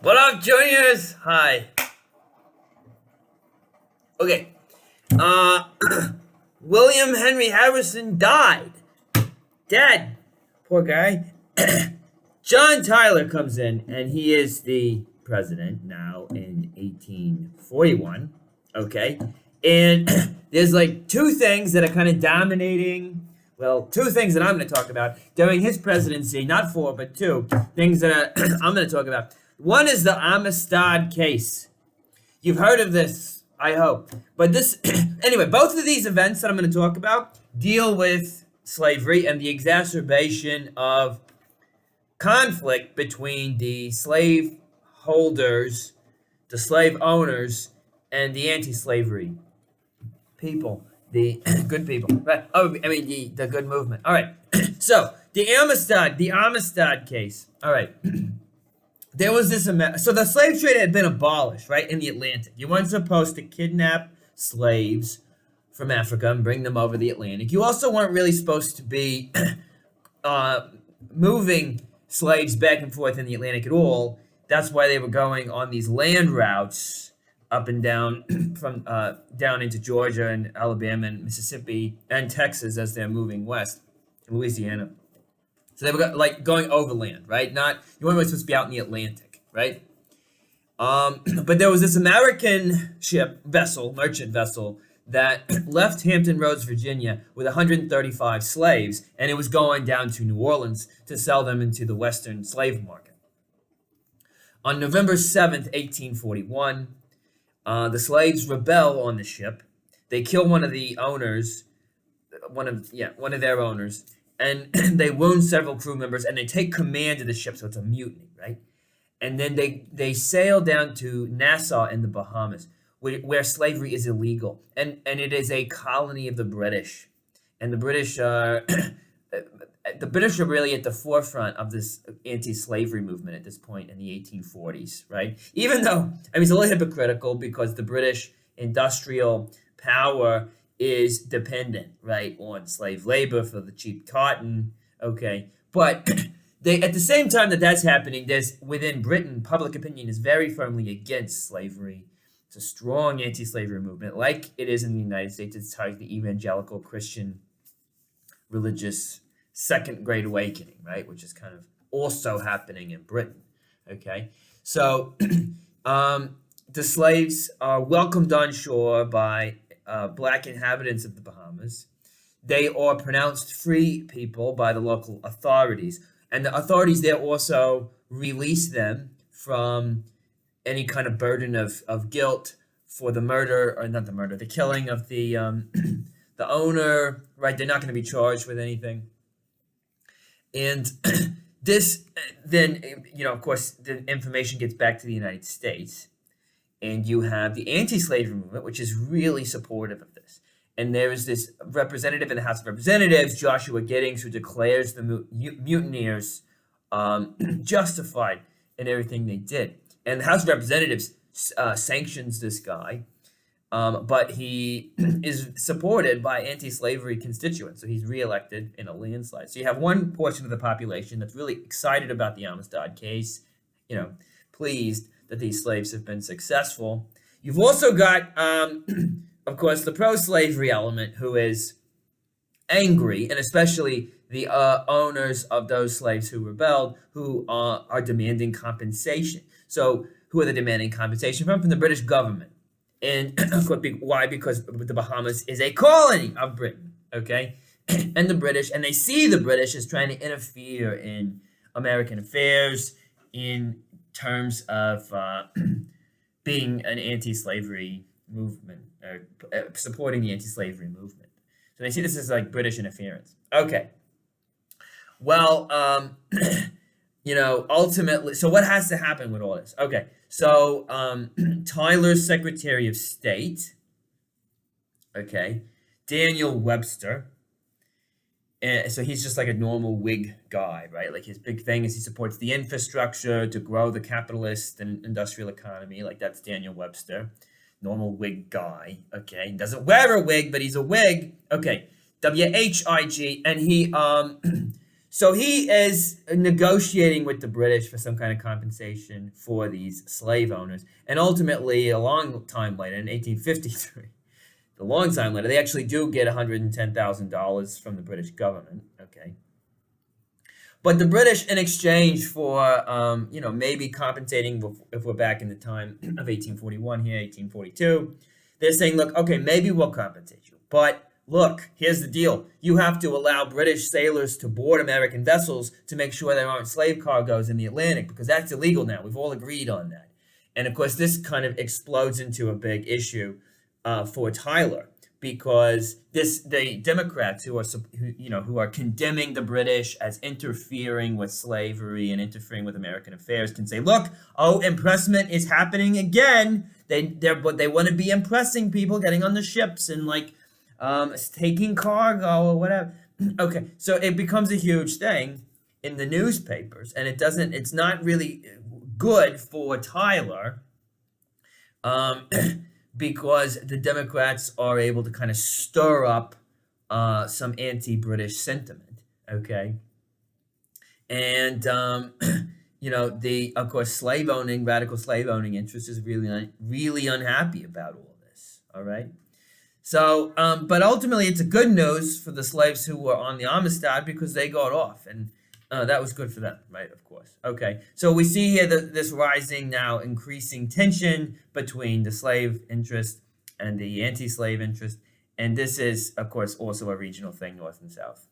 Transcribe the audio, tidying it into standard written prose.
What up, juniors? Hi. Okay. Uh, William Henry Harrison died. Dead. Poor guy. John Tyler comes in, and he is the president now in 1841. Okay. And there's like two things that are kind of dominating. Well, two things that I'm going to talk about during his presidency, not four, but two things that I'm going to talk about. One is the Amistad case. You've heard of this, I hope. But this, anyway, both of these events that I'm going to talk about deal with slavery and the exacerbation of conflict between the slave holders, the slave owners, and the anti-slavery people, the good people. Right? Oh, I mean the good movement. All right. So the Amistad case. All right. There was this so the slave trade had been abolished, right, in the Atlantic. You weren't supposed to kidnap slaves from Africa and bring them over the Atlantic. You also weren't really supposed to be moving slaves back and forth in the Atlantic at all. That's why they were going on these land routes up and down from down into Georgia and Alabama and Mississippi and Texas as they're moving west, Louisiana. So they were like going overland, right? Not you weren't really supposed to be out in the Atlantic, right? But there was this American merchant vessel, that left Hampton Roads, Virginia, with 135 slaves, and it was going down to New Orleans to sell them into the Western slave market. On November 7th, 1841, the slaves rebel on the ship. They kill one of the owners, one of their owners, and they wound several crew members, and they take command of the ship, so it's a mutiny, right? And then they sail down to Nassau in the Bahamas, where slavery is illegal, and it is a colony of the British, and the British are really at the forefront of this anti-slavery movement at this point in the 1840s, right? Even though, I mean, it's a little hypocritical because the British industrial power is dependent, right, on slave labor for the cheap cotton, okay? But they, at the same time that that's happening, there's within Britain, public opinion is very firmly against slavery. It's a strong anti-slavery movement, like it is in the United States. It's tied to the evangelical Christian religious Second Great Awakening, right, which is kind of also happening in Britain, okay? So the slaves are welcomed on shore by black inhabitants of the Bahamas. They are pronounced free people by the local authorities, and the authorities there also release them from any kind of burden of guilt for the murder, or not the murder, the killing of the owner, right? They're not going to be charged with anything. And this, then, of course, the information gets back to the United States, and you have the anti-slavery movement, which is really supportive of this. And there is this representative in the House of Representatives, Joshua Giddings, who declares the mutineers justified in everything they did. And the House of Representatives sanctions this guy, but he is supported by anti-slavery constituents. So he's reelected in a landslide. So you have one portion of the population that's really excited about the Amistad case, pleased that these slaves have been successful. You've also got, of course, the pro-slavery element who is angry, and especially the owners of those slaves who rebelled, who are demanding compensation. So who are they demanding compensation from? From the British government. And of course, why? Because the Bahamas is a colony of Britain, okay? And the British, and they see the British as trying to interfere in American affairs in terms of being an anti-slavery movement, or supporting the anti-slavery movement. So they see this as like British interference. Okay. Well, ultimately, so what has to happen with all this? Okay, so Tyler's Secretary of State, okay, Daniel Webster, and so he's just like a normal Whig guy, right? Like his big thing is he supports the infrastructure to grow the capitalist and industrial economy. Like that's Daniel Webster, normal Whig guy, okay? He doesn't wear a wig, but he's a Whig, okay, WHIG, and he So he is negotiating with the British for some kind of compensation for these slave owners. And ultimately, a long time later, in 1853, a long time later, they actually do get $110,000 from the British government. Okay. But the British, in exchange for, maybe compensating, if we're back in the time of 1841 here, 1842, they're saying, look, okay, maybe we'll compensate you. But look, here's the deal. You have to allow British sailors to board American vessels to make sure there aren't slave cargoes in the Atlantic, because that's illegal now. We've all agreed on that. And of course, this kind of explodes into a big issue for Tyler, because the Democrats who are condemning the British as interfering with slavery and interfering with American affairs can say, look, impressment is happening again. They want to be impressing people, getting on the ships and taking cargo or whatever. Okay, so it becomes a huge thing in the newspapers, and it's not really good for Tyler. Because the Democrats are able to kind of stir up some anti-British sentiment, okay? And, of course, radical slave owning interest is really unhappy about all this, all right? So, but ultimately it's a good news for the slaves who were on the Amistad, because they got off, and that was good for them, right? Of course. Okay. So we see here this increasing tension between the slave interest and the anti-slave interest. And this is, of course, also a regional thing, North and South.